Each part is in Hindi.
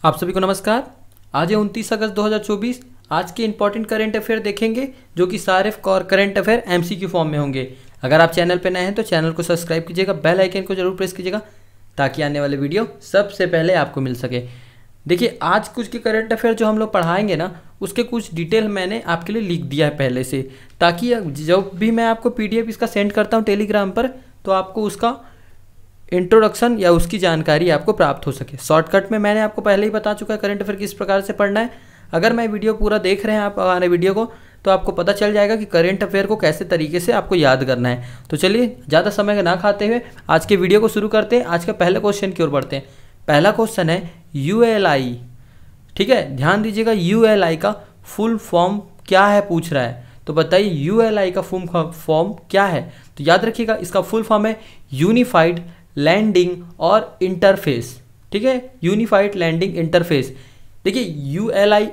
आप सभी को नमस्कार। आज है 29 अगस्त 2024। आज के इंपॉर्टेंट करंट अफेयर देखेंगे जो कि सारे करंट अफेयर एमसीक्यू फॉर्म में होंगे। अगर आप चैनल पर नए हैं तो चैनल को सब्सक्राइब कीजिएगा, बेल आइकन को जरूर प्रेस कीजिएगा ताकि आने वाले वीडियो सबसे पहले आपको मिल सके। देखिए, आज कुछ के करंट अफेयर जो हम लोग पढ़ाएंगे ना, उसके कुछ डिटेल मैंने आपके लिए लिख दिया है पहले से, ताकि जब भी मैं आपको पीडीएफ इसका सेंड करता हूँ टेलीग्राम पर तो आपको उसका इंट्रोडक्शन या उसकी जानकारी आपको प्राप्त हो सके। शॉर्टकट में मैंने आपको पहले ही बता चुका है करंट अफेयर किस प्रकार से पढ़ना है। अगर मैं वीडियो पूरा देख रहे हैं आप हमारे वीडियो को, तो आपको पता चल जाएगा कि करंट अफेयर को कैसे तरीके से आपको याद करना है। तो चलिए ज़्यादा समय ना खाते हुए आज के वीडियो को शुरू करते हैं। आज के पहले क्वेश्चन की ओर बढ़ते हैं। पहला क्वेश्चन है यूएलआई। ठीक है, ध्यान दीजिएगा, यूएलआई का फुल फॉर्म क्या है पूछ रहा है। तो बताइए यूएलआई का फुल फॉर्म क्या है। तो याद रखिएगा, इसका फुल फॉर्म है यूनिफाइड लैंडिंग और इंटरफेस। ठीक है, यूनिफाइड लैंडिंग इंटरफेस। देखिए, यूएलआई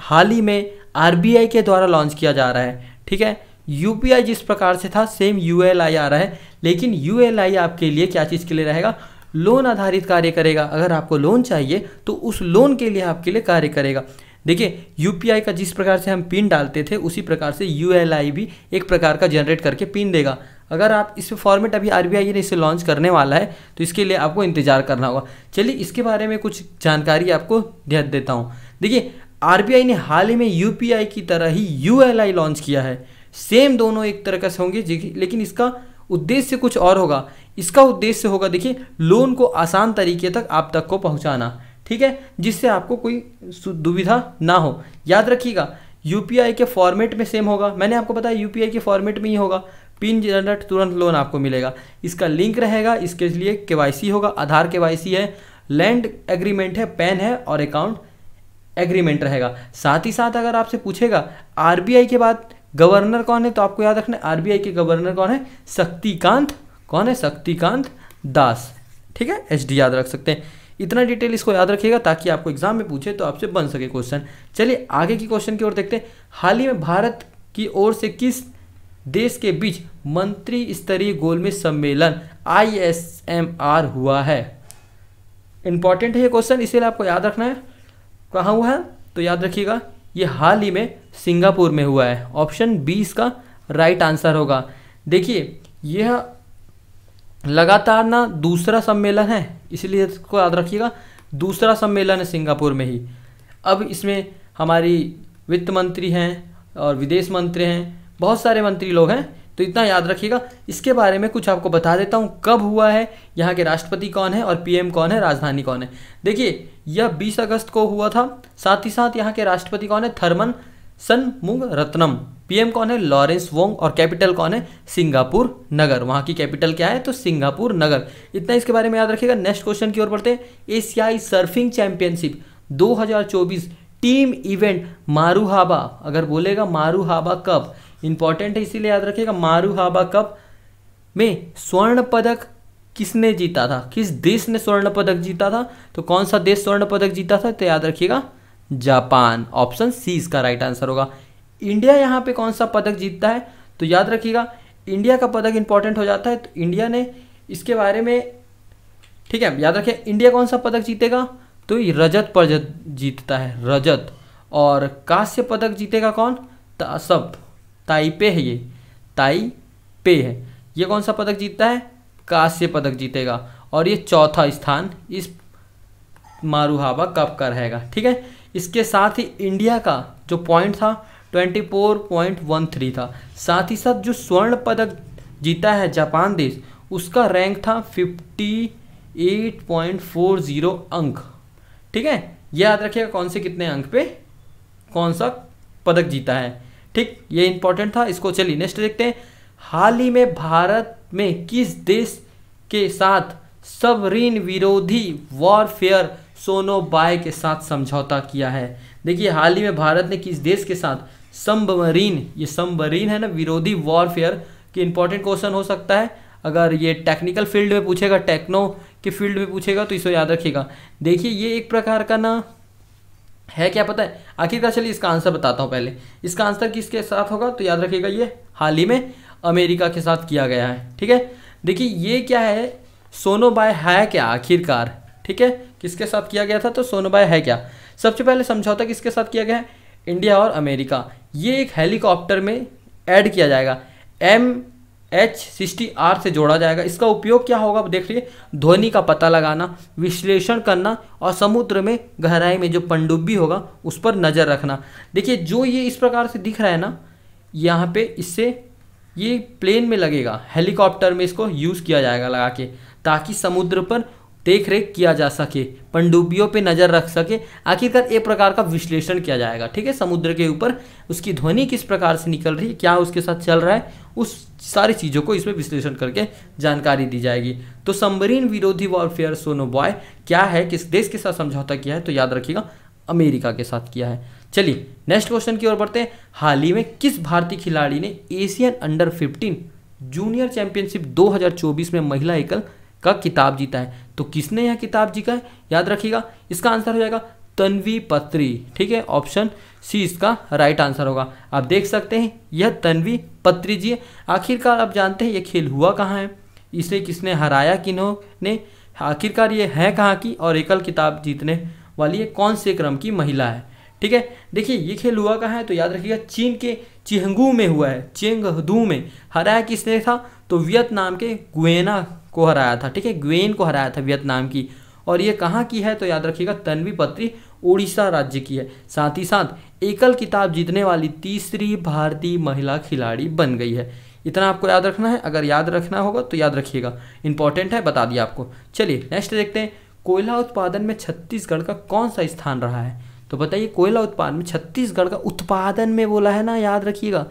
हाल ही में आरबीआई के द्वारा लॉन्च किया जा रहा है। ठीक है, यूपीआई जिस प्रकार से था सेम यूएलआई आ रहा है, लेकिन यूएलआई आपके लिए क्या चीज़ के लिए रहेगा, लोन आधारित कार्य करेगा। अगर आपको लोन चाहिए तो उस लोन के लिए आपके लिए कार्य करेगा। देखिए, यूपीआई का जिस प्रकार से हम पिन डालते थे उसी प्रकार से यूएलआई भी एक प्रकार का जनरेट करके पिन देगा। अगर आप इस फॉर्मेट अभी आरबीआई ने इसे लॉन्च करने वाला है तो इसके लिए आपको इंतजार करना होगा। चलिए इसके बारे में कुछ जानकारी आपको दे देता हूँ। देखिए, आरबीआई ने हाल ही में यूपीआई की तरह ही यूएलआई लॉन्च किया है। सेम दोनों एक तरह से होंगे, लेकिन इसका उद्देश्य कुछ और होगा। इसका उद्देश्य होगा, देखिए, लोन को आसान तरीके तक आप तक को पहुँचाना। ठीक है, जिससे आपको कोई दुविधा ना हो। याद रखिएगा, यूपीआई के फॉर्मेट में सेम होगा। मैंने आपको बताया यूपीआई के फॉर्मेट में ही होगा। पिन जनरेट तुरंत लोन आपको मिलेगा। इसका लिंक रहेगा, इसके लिए केवाईसी होगा, आधार केवाईसी है, लैंड एग्रीमेंट है, पैन है और अकाउंट एग्रीमेंट रहेगा। साथ ही साथ अगर आपसे पूछेगा आरबीआई के बाद गवर्नर कौन है, तो आपको याद रखना है आरबीआई के गवर्नर कौन है, शक्तिकांत। कौन है? शक्तिकांत दास। ठीक है, एचडी याद रख सकते हैं। इतना डिटेल इसको याद रखिएगा ताकि आपको एग्जाम में पूछे तो आपसे बन सके क्वेश्चन। चलिए आगे की क्वेश्चन की ओर देखते हैं। हाल ही में भारत की ओर से किस देश के बीच मंत्री स्तरीय गोलमेज सम्मेलन ISMR हुआ है? इंपॉर्टेंट है ये क्वेश्चन, इसीलिए आपको याद रखना है कहाँ हुआ है। तो याद रखिएगा, ये हाल ही में सिंगापुर में हुआ है। ऑप्शन 20 का राइट आंसर होगा। देखिए, यह लगातार ना दूसरा सम्मेलन है, इसलिए इसको याद रखिएगा, दूसरा सम्मेलन है सिंगापुर में ही। अब इसमें हमारी वित्त मंत्री हैं और विदेश मंत्री हैं, बहुत सारे मंत्री लोग हैं, तो इतना याद रखिएगा। इसके बारे में कुछ आपको बता देता हूँ, कब हुआ है, यहाँ के राष्ट्रपति कौन है और पीएम कौन है, राजधानी कौन है। देखिए, यह 20 अगस्त को हुआ था। साथ ही साथ यहाँ के राष्ट्रपति कौन है, थर्मन शनमुगारत्नम। पीएम कौन है, लॉरेंस वोंग। और कैपिटल कौन है, सिंगापुर नगर। वहाँ की कैपिटल क्या है, तो सिंगापुर नगर। इतना इसके बारे में याद रखिएगा। नेक्स्ट क्वेश्चन की ओर बढ़ते हैं। एशियाई सर्फिंग चैंपियनशिप 2024 टीम इवेंट मारूहाबा, अगर बोलेगा मारूहाबा कप, इंपॉर्टेंट है इसीलिए याद रखिएगा, मारूहाबा कप में स्वर्ण पदक किसने जीता था, किस देश ने स्वर्ण पदक जीता था। तो कौन सा देश स्वर्ण पदक जीता था, तो याद रखिएगा जापान। ऑप्शन सी इसका राइट आंसर होगा। इंडिया यहाँ पे कौन सा पदक जीतता है, तो याद रखिएगा इंडिया का पदक इंपॉर्टेंट हो जाता है। तो इंडिया ने इसके बारे में, ठीक है, याद रखिए इंडिया कौन सा पदक जीतेगा, तो ये रजत पदक जीतता है, रजत। और कांस्य पदक जीतेगा कौन, सब ताइपे है, ये ताइपे है। ये कौन सा पदक जीतता है, कांस्य पदक जीतेगा। और ये चौथा स्थान इस मारूहाबा कप का रहेगा। ठीक है, इसके साथ ही इंडिया का जो पॉइंट था 24.13 था। साथ ही साथ जो स्वर्ण पदक जीता है जापान देश, उसका रैंक था 58.40 अंक। ठीक है, यह याद रखिएगा कौन से कितने अंक पे कौन सा पदक जीता है। ठीक, ये इंपॉर्टेंट था। इसको चलिए नेक्स्ट देखते हैं। हाल ही में भारत में किस देश के साथ सबमरीन विरोधी वॉरफेयर सोनोबाय के साथ समझौता किया है। देखिए, हाल ही में भारत ने किस देश के साथ सबमरीन, ये सबमरीन है ना, विरोधी वॉरफेयर के इंपॉर्टेंट क्वेश्चन हो सकता है। अगर ये टेक्निकल फील्ड में पूछेगा, टेक्नो के फील्ड में पूछेगा, तो इसे याद रखिएगा। देखिए, ये एक प्रकार का ना है, क्या पता है आखिरकार। चलिए इसका आंसर बताता हूँ पहले। इसका आंसर किसके साथ होगा, तो याद रखिएगा ये हाल ही में अमेरिका के साथ किया गया है। ठीक है, देखिए ये क्या है, सोनोबाय है क्या आखिरकार, ठीक है, किसके साथ किया गया था, तो सोनोबाय है क्या। सबसे पहले समझौता किसके साथ किया गया है, इंडिया और अमेरिका। ये एक हेलीकॉप्टर में ऐड किया जाएगा, MH-60R से जोड़ा जाएगा। इसका उपयोग क्या होगा, देख लीजिए, ध्वनि का पता लगाना, विश्लेषण करना और समुद्र में गहराई में जो पनडुब्बी होगा उस पर नज़र रखना। देखिए जो ये इस प्रकार से दिख रहा है ना, यहाँ पे इससे ये प्लेन में लगेगा, हेलीकॉप्टर में इसको यूज़ किया जाएगा लगा के, ताकि समुद्र पर देख रेख किया जा सके, पनडुब्बियों पे नज़र रख सके। आखिरकार एक प्रकार का विश्लेषण किया जाएगा, ठीक है, समुद्र के ऊपर उसकी ध्वनि किस प्रकार से निकल रही है, क्या उसके साथ चल रहा है, उस सारी चीज़ों को इसमें विश्लेषण करके जानकारी दी जाएगी। तो सबमरीन विरोधी वॉरफेयर सोनोबॉय क्या है, किस देश के साथ समझौता किया है, तो याद रखिएगा अमेरिका के साथ किया है। चलिए नेक्स्ट क्वेश्चन की ओर बढ़ते हैं। हाल ही में किस भारतीय खिलाड़ी ने एशियन अंडर 15 जूनियर चैंपियनशिप 2024 में महिला एकल का खिताब जीता है, तो किसने यह खिताब जीता है, याद रखिएगा इसका आंसर हो जाएगा तन्वी पत्री, ठीक है, ऑप्शन सी इसका राइट आंसर होगा। आप देख सकते हैं यह तन्वी पत्री जी है। आखिरकार आप जानते हैं ये खेल हुआ कहाँ है, इसे किसने हराया, किन्होंने, आखिरकार ये है कहाँ की, और एकल खिताब जीतने वाली ये कौन से क्रम की महिला है, ठीक है। देखिए ये खेल हुआ कहाँ है, तो याद रखिएगा चीन के चिंगडू में हुआ है, चेंगडू में। हराया किसने था, तो वियतनाम के गुयेना को हराया था, ठीक है, गुयेन को हराया था वियतनाम की। और ये कहाँ की है, तो याद रखिएगा तन्वी पत्री उड़ीसा राज्य की है। साथ ही साथ एकल खिताब जीतने वाली तीसरी भारतीय महिला खिलाड़ी बन गई है। इतना आपको याद रखना है, अगर याद रखना होगा तो याद रखिएगा, इंपॉर्टेंट है, बता दिया आपको। चलिए नेक्स्ट देखते हैं, कोयला उत्पादन में छत्तीसगढ़ का कौन सा स्थान रहा है, तो बताइए कोयला उत्पादन में छत्तीसगढ़ का, उत्पादन में बोला है ना, याद रखिएगा,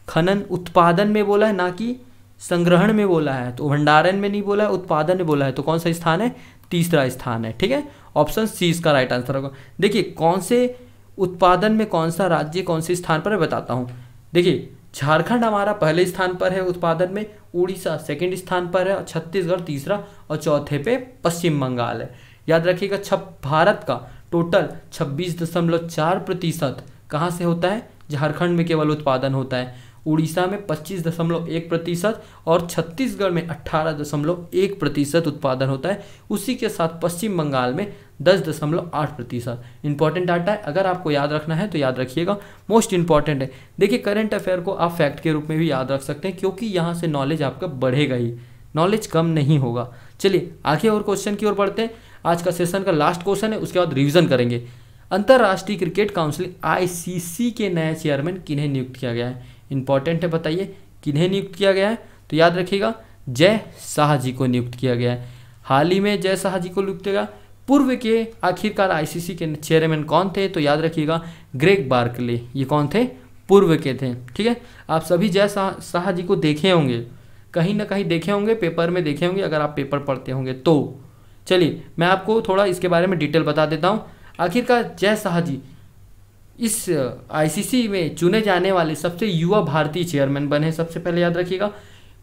खनन उत्पादन में बोला है, ना कि संग्रहण में बोला है, तो भंडारण में नहीं बोला है, उत्पादन में बोला है, तो कौन सा स्थान है, तीसरा स्थान है, ठीक है, ऑप्शन सी इसका राइट आंसर होगा। देखिए कौन से उत्पादन में कौन सा राज्य कौन से स्थान पर है बताता हूँ। देखिए झारखंड हमारा पहले स्थान पर है उत्पादन में, उड़ीसा सेकंड स्थान पर है, छत्तीसगढ़ तीसरा, और चौथे पे पश्चिम बंगाल है। याद रखिएगा भारत का टोटल 26.4% कहाँ से होता है, झारखंड में केवल उत्पादन होता है, उड़ीसा में 25.1% और छत्तीसगढ़ में 18.1% उत्पादन होता है। उसी के साथ पश्चिम बंगाल में 10.8%। इंपॉर्टेंट डाटा है, अगर आपको याद रखना है तो याद रखिएगा, मोस्ट इंपॉर्टेंट है। देखिए करंट अफेयर को आप फैक्ट के रूप में भी याद रख सकते हैं, क्योंकि यहाँ से नॉलेज आपका बढ़ेगा ही, नॉलेज कम नहीं होगा। चलिए आगे और क्वेश्चन की ओर बढ़ते हैं। आज का सेशन का लास्ट क्वेश्चन है, उसके बाद रिवीजन करेंगे। अंतर्राष्ट्रीय क्रिकेट काउंसिल ICC के नए चेयरमैन किन्हें नियुक्त किया गया है, इंपॉर्टेंट है, बताइए किन्हें नियुक्त किया गया है, तो याद रखिएगा जय शाह जी को नियुक्त किया गया है। हाल ही में जय शाह जी को नियुक्त किया गया। पूर्व के आखिरकार ICC के चेयरमैन कौन थे, तो याद रखिएगा ग्रेग बार्कले, ये कौन थे, पूर्व के थे, ठीक है। आप सभी जय शाह जी को देखे होंगे, कहीं ना कहीं देखे होंगे, पेपर में देखे होंगे, अगर आप पेपर पढ़ते होंगे तो। चलिए मैं आपको थोड़ा इसके बारे में डिटेल बता देता हूँ। आखिरकार जय शाह जी इस ICC में चुने जाने वाले सबसे युवा भारतीय चेयरमैन बने। सबसे पहले याद रखिएगा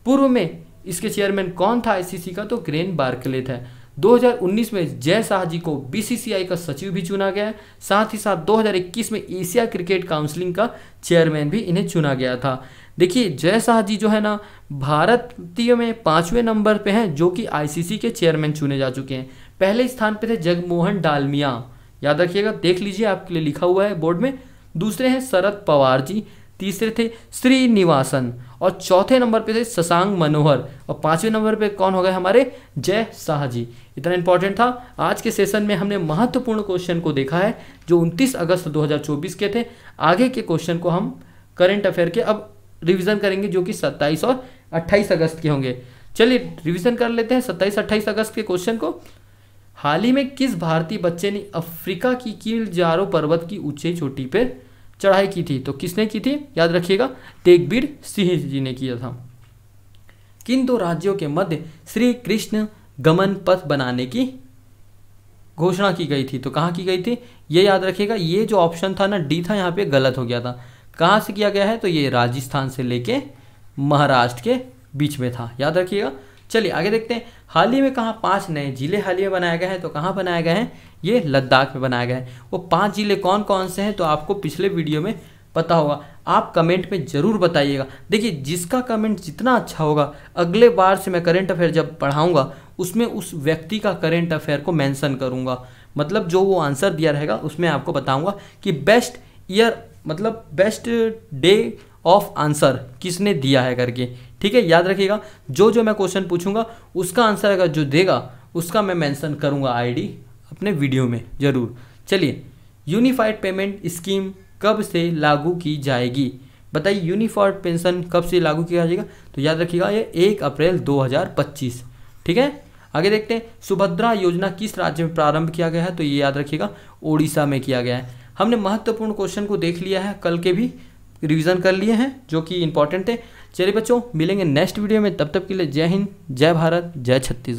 पूर्व में इसके चेयरमैन कौन था ICC का, तो ग्रेग बार्कले था। 2019 में जय शाह जी को BCCI का सचिव भी चुना गया है। साथ ही साथ 2021 में एशिया क्रिकेट काउंसिल का चेयरमैन भी इन्हें चुना गया था। देखिए जय शाह जी जो है ना, भारतीय में 5वें नंबर पे हैं जो कि ICC के चेयरमैन चुने जा चुके हैं। पहले स्थान पे थे जगमोहन डालमिया, याद रखिएगा, देख लीजिए आपके लिए लिखा हुआ है बोर्ड में। दूसरे हैं शरद पवार जी, तीसरे थे श्रीनिवासन, और चौथे नंबर पे थे शशांक मनोहर, और 5वें नंबर पे कौन हो गए हमारे जय शाह जी। इतना इंपॉर्टेंट था। आज के सेशन में हमने महत्वपूर्ण क्वेश्चन को देखा है जो 29 अगस्त 2024 के थे। आगे के क्वेश्चन को हम करंट अफेयर के अब रिवीजन करेंगे, जो कि 27 और 28 अगस्त के होंगे। चलिए रिवीजन कर लेते हैं 27-28 अगस्त के क्वेश्चन को। हाल ही में किस भारतीय बच्चे ने अफ्रीका की किलिmanjaro पर्वत की ऊंची चोटी पर चढ़ाई की थी, तो किसने की थी, याद रखिएगा तेगबीर सिंह जी ने किया था। किन दो राज्यों के मध्य श्री कृष्ण गमन पथ बनाने की घोषणा की गई थी, तो कहाँ की गई थी, ये याद रखिएगा। ये जो ऑप्शन था ना डी था, यहाँ पे गलत हो गया था। कहाँ से किया गया है, तो ये राजस्थान से लेके महाराष्ट्र के बीच में था, याद रखिएगा। चलिए आगे देखते हैं। हाल ही में कहाँ 5 नए जिले हाल ही में बनाए गए हैं, तो कहाँ बनाए गए हैं, ये लद्दाख में बनाए गए हैं। वो 5 जिले कौन कौन से हैं, तो आपको पिछले वीडियो में पता होगा, आप कमेंट में ज़रूर बताइएगा। देखिए जिसका कमेंट जितना अच्छा होगा, अगले बार से मैं करंट अफेयर जब पढ़ाऊँगा उसमें उस व्यक्ति का करंट अफेयर को मेंशन करूँगा। मतलब जो वो आंसर दिया रहेगा उसमें आपको बताऊँगा कि बेस्ट ईयर मतलब बेस्ट डे ऑफ आंसर किसने दिया है करके। ठीक है, याद रखिएगा जो मैं क्वेश्चन पूछूंगा उसका आंसर अगर जो देगा उसका मैं मेंशन करूंगा आईडी अपने वीडियो में ज़रूर। चलिए, यूनिफाइड पेमेंट स्कीम कब से लागू की जाएगी? बताइए यूनिफाइड पेंशन कब से लागू किया जाएगा? तो याद रखिएगा ये 1 अप्रैल 2025। ठीक है, आगे देखते हैं। सुभद्रा योजना किस राज्य में प्रारंभ किया गया है? तो ये याद रखिएगा ओडिशा में किया गया है। हमने महत्वपूर्ण क्वेश्चन को देख लिया है, कल के भी रिवीजन कर लिए हैं जो कि इंपॉर्टेंट थे। चलिए बच्चों, मिलेंगे नेक्स्ट वीडियो में, तब तक के लिए जय हिंद, जय भारत, जय छत्तीसगढ़।